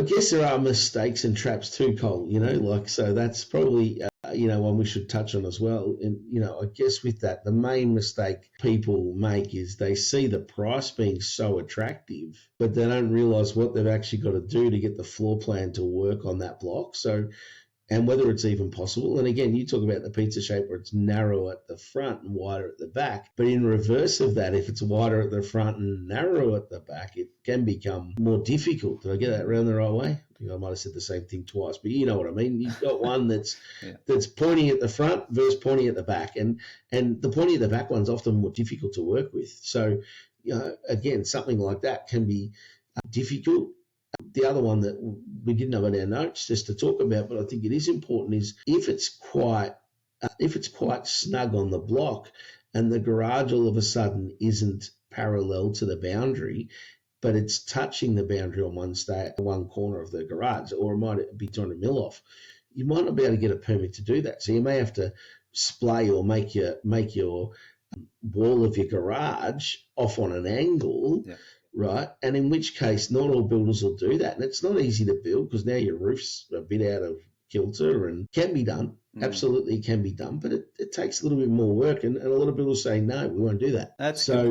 guess there are mistakes and traps too, Cole, so that's probably, one we should touch on as well. And, I guess with that, the main mistake people make is they see the price being so attractive, but they don't realise what they've actually got to do to get the floor plan to work on that block. So, and whether it's even possible. And again, you talk about the pizza shape where it's narrow at the front and wider at the back. But in reverse of that, if it's wider at the front and narrow at the back, it can become more difficult. Did I get that around the right way? I think I might have said the same thing twice, but you know what I mean. You've got one that's that's pointing at the front versus pointing at the back. And the pointing at the back one's often more difficult to work with. So, again, something like that can be difficult. The other one that we didn't have on our notes just to talk about, but I think it is important, is if it's quite snug on the block and the garage all of a sudden isn't parallel to the boundary, but it's touching the boundary on one corner of the garage, or it might be 200 mil off, you might not be able to get a permit to do that. So you may have to splay or make your wall of your garage off on an angle. Yeah. Right, and in which case, not all builders will do that, and it's not easy to build because now your roof's a bit out of kilter, and can be done. Absolutely can be done, but it takes a little bit more work, and a lot of builders say no, we won't do that. That's so